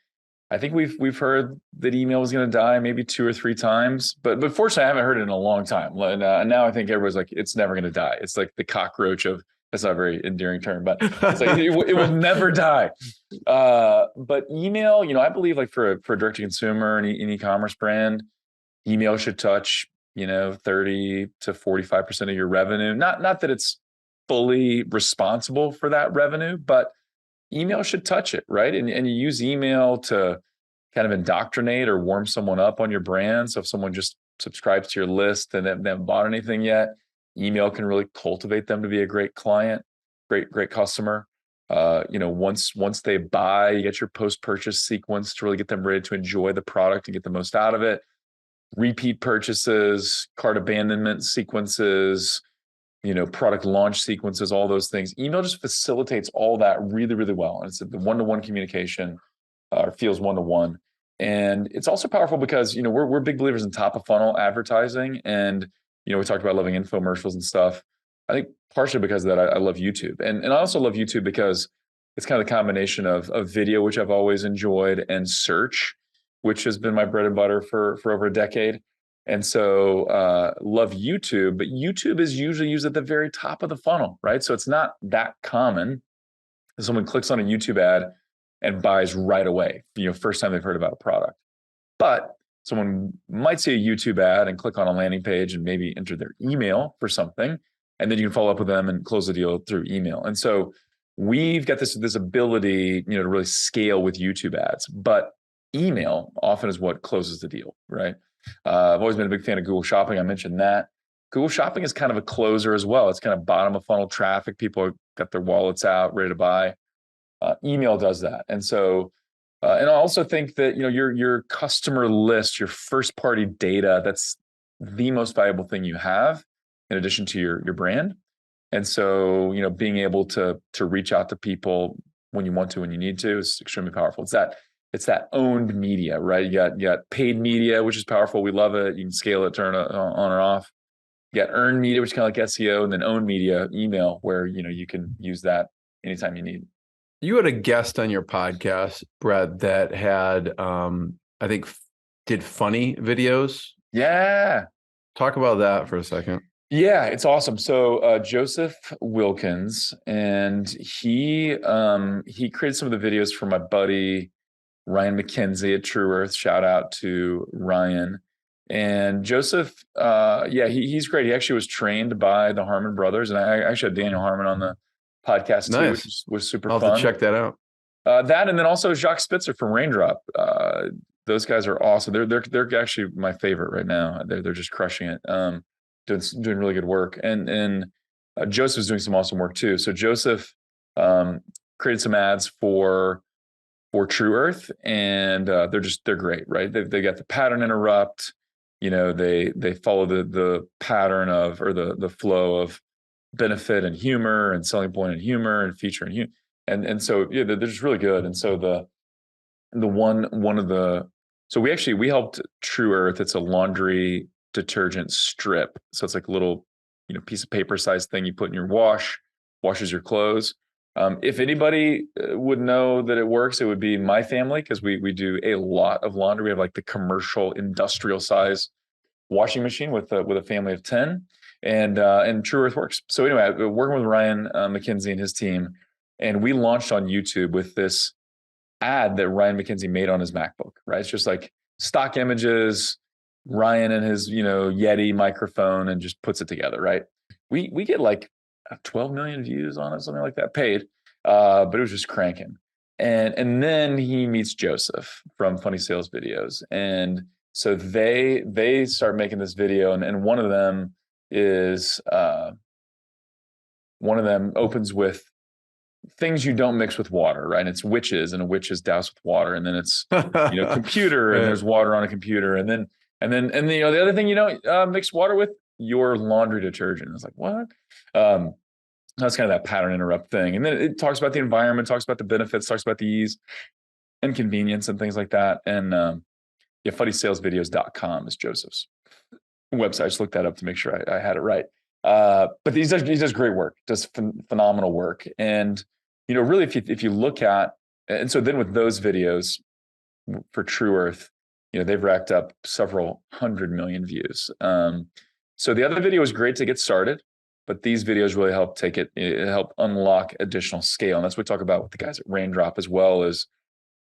I think we've heard that email was going to die maybe 2 or 3 times, but fortunately I haven't heard it in a long time. And now I think everybody's like, it's never going to die. It's like the cockroach of, that's not a very endearing term, but it's like it will never die. But email, I believe like for a direct to consumer and an e-commerce brand, email should touch 30 to 45% of your revenue. Not that it's fully responsible for that revenue, but email should touch it, right? And you use email to kind of indoctrinate or warm someone up on your brand. So if someone just subscribes to your list and they haven't bought anything yet, email can really cultivate them to be a great client, great customer. Once they buy, you get your post-purchase sequence to really get them ready to enjoy the product and get the most out of it. Repeat purchases, cart abandonment sequences, product launch sequences, all those things. Email just facilitates all that really, really well. And it's the one-to-one communication, feels one-to-one. And it's also powerful because, we're big believers in top of funnel advertising. And, we talked about loving infomercials and stuff. I think partially because of that, I love YouTube. And I also love YouTube because it's kind of the combination of video, which I've always enjoyed, and search, which has been my bread and butter for over a decade. And so love YouTube, but YouTube is usually used at the very top of the funnel, right? So it's not that common that someone clicks on a YouTube ad and buys right away, first time they've heard about a product. But someone might see a YouTube ad and click on a landing page and maybe enter their email for something, and then you can follow up with them and close the deal through email. And so we've got this ability, to really scale with YouTube ads, but email often is what closes the deal, right? I've always been a big fan of Google Shopping. I mentioned that. Google Shopping is kind of a closer as well. It's kind of bottom of funnel traffic. People have got their wallets out, ready to buy. Email does that. And so, and I also think that, your customer list, your first party data, that's the most valuable thing you have in addition to your brand. And so, being able to reach out to people when you want to, when you need to, is extremely powerful. It's that owned media, right? You got paid media, which is powerful. We love it. You can scale it, turn it on or off. You got earned media, which is kind of like SEO, and then owned media, email, where you can use that anytime you need. You had a guest on your podcast, Brett, that had I think did funny videos. Yeah. Talk about that for a second. Yeah, it's awesome. So Joseph Wilkins, and he created some of the videos for my buddy Ryan McKenzie at True Earth. Shout out to Ryan. And Joseph, he's great. He actually was trained by the Harmon brothers, and I actually had Daniel Harmon on the podcast too, which was super fun. I'll have to check that out. That, and then also Jacques Spitzer from Raindrop. Those guys are awesome. They're actually my favorite right now. They're just crushing it. Doing really good work. And Joseph's doing some awesome work too. So Joseph created some ads for True Earth, and they're great, right? They got the pattern interrupt. They follow the pattern of, or the flow of benefit and humor, and selling point and humor, and feature and humor. And so they're just really good. And so we helped True Earth. It's a laundry detergent strip. So it's like little, piece of paper sized thing you put in your washes your clothes. If anybody would know that it works, it would be my family, because we do a lot of laundry. We have like the commercial industrial size washing machine with a family of 10, and True Earth works. So anyway, working with Ryan McKenzie and his team, and we launched on YouTube with this ad that Ryan McKenzie made on his MacBook, right? It's just like stock images, Ryan and his, Yeti microphone, and just puts it together, right? We get like 12 million views on it, something like that, paid, but it was just cranking. And then he meets Joseph from Funny Sales Videos, and so they start making this video, and one of them opens with things you don't mix with water, right? And it's witches, and a witch is doused with water, and then it's computer, and there's water on a computer, and then the other thing mix water with your laundry detergent. It's like, what? That's kind of that pattern interrupt thing. And then it talks about the environment, talks about the benefits, talks about the ease and convenience and things like that. And funnysalesvideos.com is Joseph's website. I just looked that up to make sure I had it right. But he does great work, does phenomenal work. And, really, if you look at, and so then with those videos for True Earth, they've racked up several 100 million views. So the other video was great to get started, but these videos really help help unlock additional scale. And that's what we talk about with the guys at Raindrop, as well as,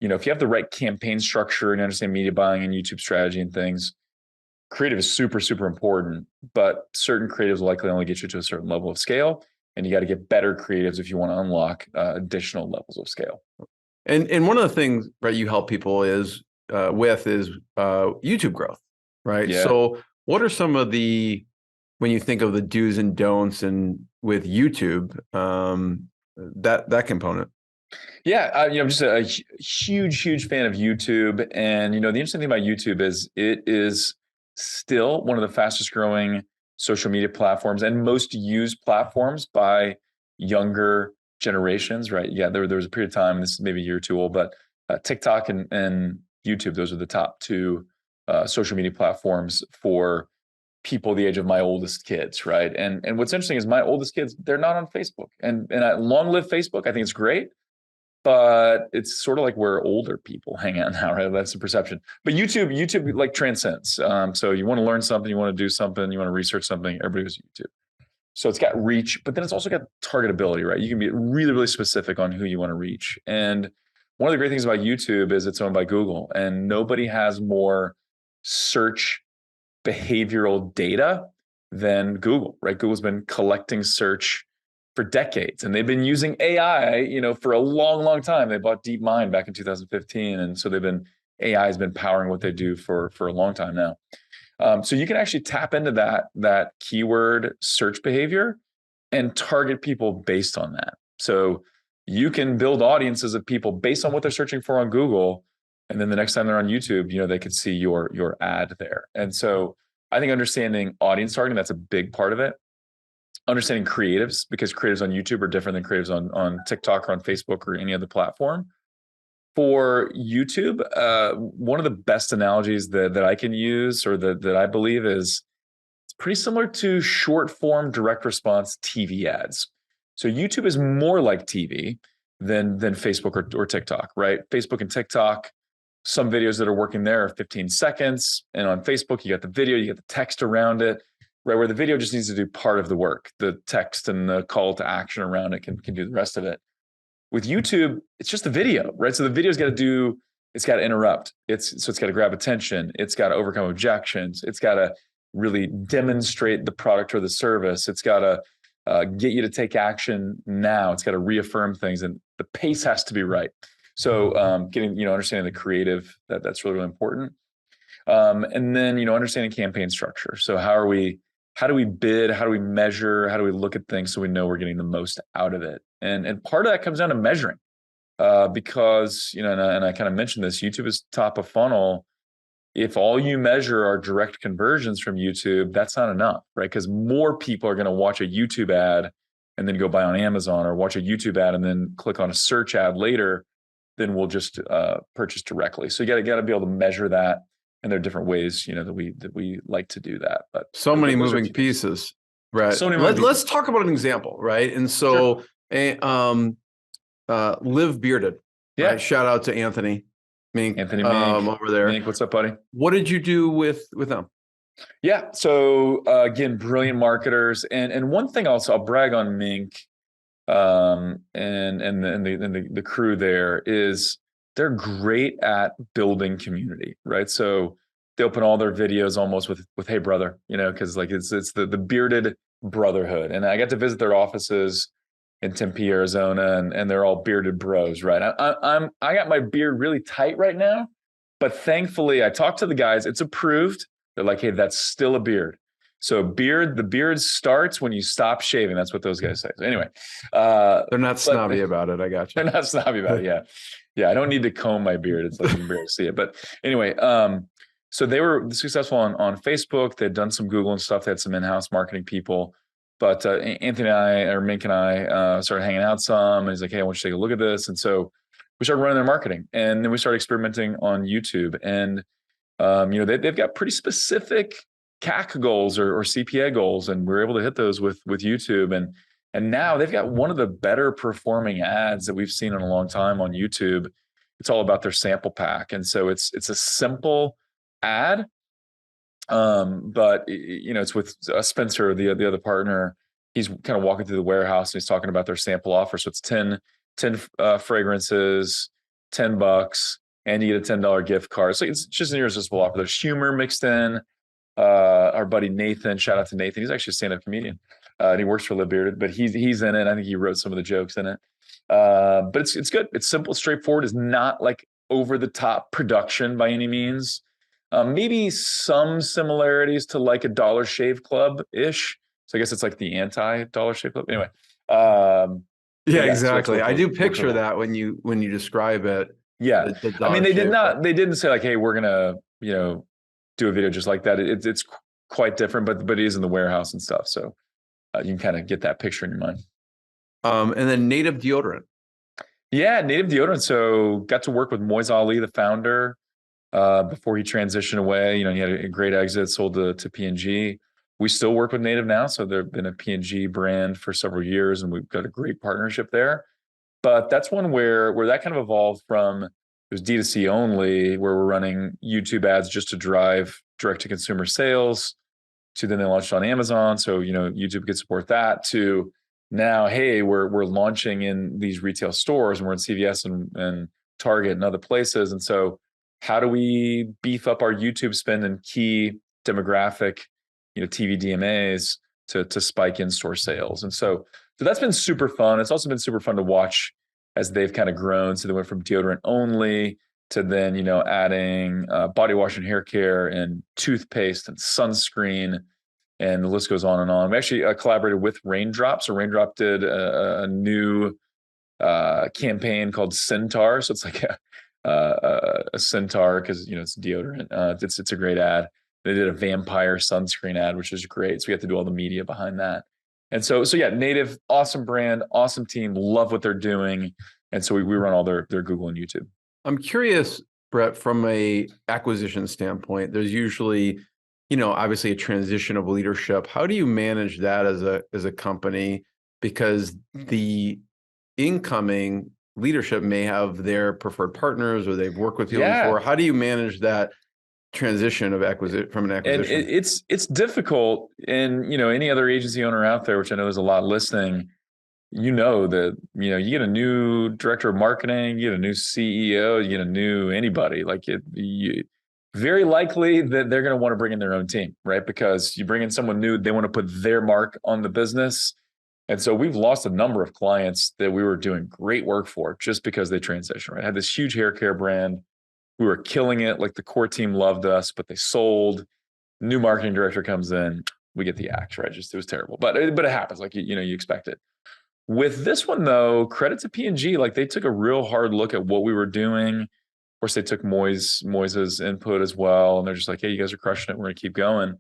if you have the right campaign structure and understand media buying and YouTube strategy and things, creative is super, super important, but certain creatives will likely only get you to a certain level of scale. And you got to get better creatives if you want to unlock additional levels of scale. And one of the things, right, you help people with YouTube growth, right? Yeah. So what are some of when you think of the do's and don'ts and with YouTube, that component? Yeah, I'm just a huge fan of YouTube. And, the interesting thing about YouTube is it is still one of the fastest growing social media platforms and most used platforms by younger generations, right? Yeah, there was a period of time, this is maybe a year or two old, but TikTok and YouTube, those are the top two social media platforms for people the age of my oldest kids, right? And what's interesting is my oldest kids, they're not on Facebook. And I long live Facebook. I think it's great, but it's sort of like where older people hang out now, right? That's the perception. But YouTube like transcends. So you want to learn something, you want to do something, you want to research something, everybody goes to YouTube. So it's got reach, but then it's also got targetability, right? You can be really, really specific on who you want to reach. And one of the great things about YouTube is it's owned by Google, and nobody has more search behavioral data than Google, right? Google's been collecting search for decades, and they've been using AI, for a long, long time. They bought DeepMind back in 2015, and so AI has been powering what they do for a long time now. So you can actually tap into that keyword search behavior and target people based on that. So you can build audiences of people based on what they're searching for on Google, and then the next time they're on YouTube, they could see your ad there. And so I think understanding audience targeting, that's a big part of it. Understanding creatives, because creatives on YouTube are different than creatives on TikTok or on Facebook or any other platform. For YouTube, one of the best analogies that I can use, or that I believe, is it's pretty similar to short form direct response TV ads. So YouTube is more like TV than Facebook or TikTok, right? Facebook and TikTok, some videos that are working there are 15 seconds. And on Facebook, you got the video, you got the text around it, right? Where the video just needs to do part of the work. The text and the call to action around it can do the rest of it. With YouTube, it's just the video, right? So the video's got to interrupt. It's got to grab attention. It's got to overcome objections. It's got to really demonstrate the product or the service. It's got to get you to take action now. It's got to reaffirm things, and the pace has to be right. So understanding the creative, that's really, really important. And then, understanding campaign structure. So how do we bid? How do we measure? How do we look at things so we know we're getting the most out of it? And part of that comes down to measuring, because, and I kind of mentioned this, YouTube is top of funnel. If all you measure are direct conversions from YouTube, that's not enough, right? Because more people are going to watch a YouTube ad and then go buy on Amazon, or watch a YouTube ad and then click on a search ad later than will just purchase directly. So you got to be able to measure that. And there are different ways, that we like to do that. But so many moving pieces. Right. So many more Let's talk about an example, right? And so, Live Bearded. Yeah. Right? Shout out to Anthony Mink, Anthony Mink over there. Mink, what's up, buddy? What did you do with them? Yeah. So again, brilliant marketers, and one thing I'll brag on Mink, and the crew there is they're great at building community, right? So they open all their videos almost with "Hey brother," because like it's the bearded brotherhood, and I got to visit their offices in Tempe, Arizona, and they're all bearded bros, right? I got my beard really tight right now, but thankfully I talked to the guys. It's approved. They're like, hey, that's still a beard. So the beard starts when you stop shaving. That's what those guys say. So anyway, They're not snobby about it. I got you. They're not snobby about it. Yeah. Yeah. I don't need to comb my beard. It's like you can barely see it. But anyway, so they were successful on Facebook. They'd done some Google and stuff. They had some in-house marketing people. But Mink and I started hanging out some. And he's like, hey, I want you to take a look at this. And so we started running their marketing. And then we started experimenting on YouTube. And they've got pretty specific CAC goals or CPA goals, and we're able to hit those with YouTube. And now they've got one of the better performing ads that we've seen in a long time on YouTube. It's all about their sample pack, and so it's a simple ad, but it's with Spencer, the other partner. He's kind of walking through the warehouse and he's talking about their sample offer. So it's 10 fragrances, $10. And you get a $10 gift card. So it's just an irresistible offer. There's humor mixed in. Our buddy Nathan, shout out to Nathan. He's actually a stand-up comedian. And he works for Live Bearded, but he's in it. I think he wrote some of the jokes in it. But it's good. It's simple, straightforward. It's not like over the top production by any means. Maybe some similarities to like a Dollar Shave Club-ish. So I guess it's like the anti-Dollar Shave Club. Anyway. Yeah, exactly. So I do picture that when you describe it. Yeah. I mean, they didn't say like, hey, we're going to, do a video just like that. It's quite different, but it is in the warehouse and stuff. So you can kind of get that picture in your mind. And then Native Deodorant. Yeah, Native Deodorant. So got to work with Moise Ali, the founder, before he transitioned away. He had a great exit, sold to P&G. We still work with Native now. So they've been a P&G brand for several years, and we've got a great partnership there. But that's one where that kind of evolved from, it was D2C only, where we're running YouTube ads just to drive direct to consumer sales, to then they launched on Amazon. So, YouTube could support that, to now, hey, we're launching in these retail stores, and we're in CVS and Target and other places. And so how do we beef up our YouTube spend in key demographic, TV DMAs to spike in-store sales? And so that's been super fun. It's also been super fun to watch as they've kind of grown. So they went from deodorant only to then, adding body wash and hair care and toothpaste and sunscreen, and the list goes on and on. We actually collaborated with Raindrop. So Raindrop did a new campaign called Centaur. So it's like a centaur because, it's deodorant. It's a great ad. They did a vampire sunscreen ad, which is great. So we have to do all the media behind that. And so yeah, Native, awesome brand, awesome team, love what they're doing. And so we run all their Google and YouTube. I'm curious, Brett, from a acquisition standpoint, there's usually, obviously a transition of leadership. How do you manage that as a company? Because the incoming leadership may have their preferred partners or they've worked with you before. How do you manage that transition of from an acquisition? And it's difficult. And any other agency owner out there, which I know there's a lot listening, that you get a new director of marketing, you get a new CEO, you get a new anybody, very likely that they're going to want to bring in their own team, right? Because you bring in someone new, they want to put their mark on the business. And so we've lost a number of clients that we were doing great work for just because they transitioned, right? I had this huge hair care brand. We were killing it. Like the core team loved us, but they sold. New marketing director comes in. We get the axe, right? It was terrible, but it happens. Like, you expect it. With this one though, credit to P&G. Like they took a real hard look at what we were doing. Of course, they took Moise's input as well. And they're just like, hey, you guys are crushing it. We're going to keep going.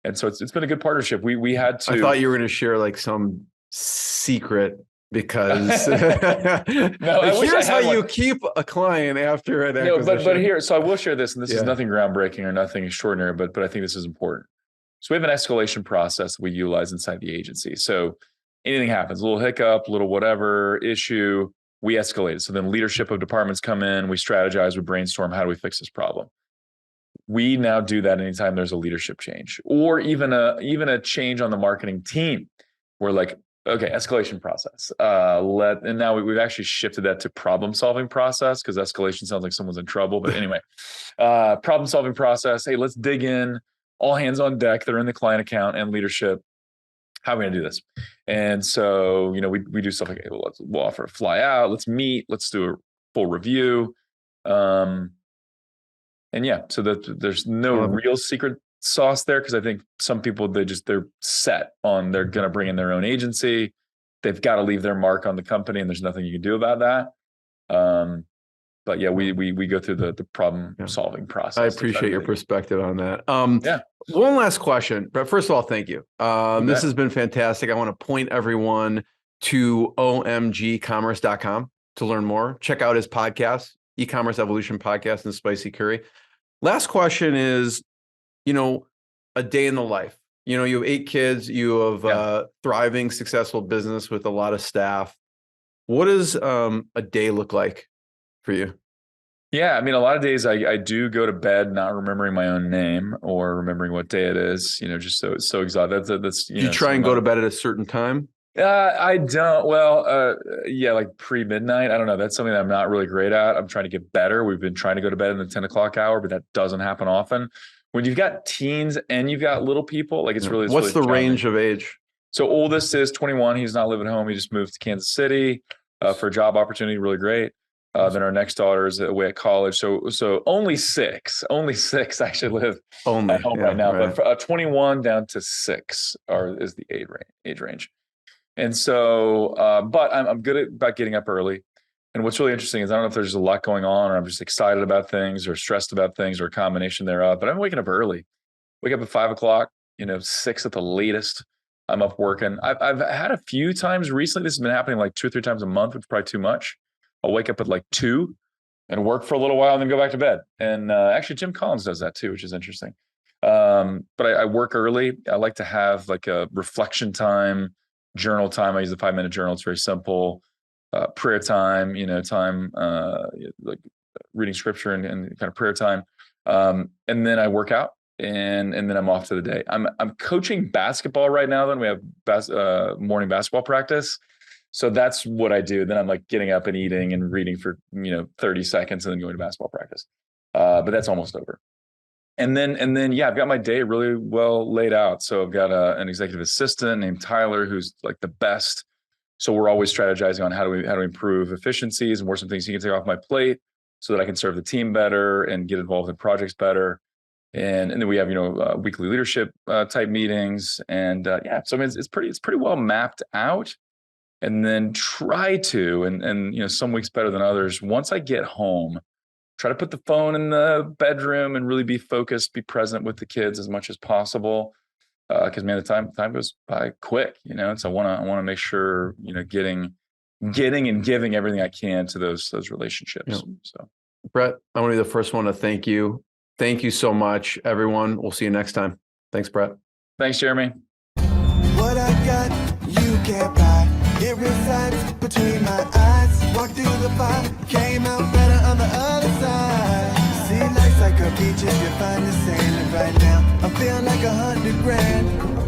And so it's been a good partnership. We had to. I thought you were going to share like some secret, because no, here's how you keep a client after an acquisition. But here, so I will share this, and this is nothing groundbreaking or nothing extraordinary, but I think this is important. So we have an escalation process we utilize inside the agency. So anything happens, a little hiccup, a little whatever issue, we escalate it. So then leadership of departments come in, we strategize, we brainstorm, how do we fix this problem? We now do that anytime there's a leadership change or even a change on the marketing team. We're like, okay, escalation process. And now we've actually shifted that to problem solving process because escalation sounds like someone's in trouble. But anyway, problem solving process. Hey, let's dig in. All hands on deck. They're in the client account and leadership. How are we going to do this? And so, we do stuff like, hey, we'll offer a fly out. Let's meet. Let's do a full review. So there's no real secret sauce there because I think some people they're set on they're going to bring in their own agency. They've got to leave their mark on the company, and there's nothing you can do about that. But yeah, we go through the problem solving process. I appreciate your perspective on that. One last question, but first of all, thank you. This has been fantastic. I want to point everyone to omgcommerce.com to learn more. Check out his podcast, eCommerce Evolution Podcast and Spicy Curry. Last question is, a day in the life. You have 8 kids, you have a thriving, successful business with a lot of staff. What does a day look like for you? Yeah, a lot of days I do go to bed not remembering my own name or remembering what day it is, just so exhausted. That's you try and go to bed at a certain time? I don't. Well, like pre-midnight. I don't know. That's something that I'm not really great at. I'm trying to get better. We've been trying to go to bed in the 10 o'clock hour, but that doesn't happen often. When you've got teens and you've got little people, like it's really what's the range of age? So oldest is 21. He's not living home. He just moved to Kansas City for a job opportunity. Really great. Then our next daughter is away at college. So only six actually live at home right now. Right. But 21 down to 6 is the age range. And so, but I'm good about getting up early. And what's really interesting is I don't know if there's a lot going on or I'm just excited about things or stressed about things or a combination thereof, but I'm waking up early. Wake up at 5 o'clock, 6 at the latest. I'm up working. I've had a few times recently. This has been happening like 2 or 3 times a month, which is probably too much. I'll wake up at like 2 and work for a little while and then go back to bed. And actually Jim Collins does that too, which is interesting. But I work early. I like to have like a reflection time, journal time. I use the 5-minute journal. It's very simple. Prayer time, like reading scripture and kind of prayer time. And then I work out and then I'm off to the day. I'm coaching basketball right now. Then we have morning basketball practice. So that's what I do. Then I'm like getting up and eating and reading for, 30 seconds and then going to basketball practice. But that's almost over. And then, I've got my day really well laid out. So I've got an executive assistant named Tyler, who's like the best. So we're always strategizing on how do we improve efficiencies and what are some things he can take off my plate so that I can serve the team better and get involved in projects better. And then we have, weekly leadership type meetings. And so it's pretty well mapped out. And then try to, and some weeks better than others, once I get home, try to put the phone in the bedroom and really be focused, be present with the kids as much as possible. Because man, the time goes by quick, So I want to make sure, getting and giving everything I can to those relationships. So, Brett, I want to be the first one to thank you. Thank you so much, everyone. We'll see you next time. Thanks, Brett. Thanks, Jeremy. What I got, you can't buy. It resides between my eyes. Walked through the fire, came out better on the other side. See, life's like a beach if you find the sand. And right now, I feel like $100 grand.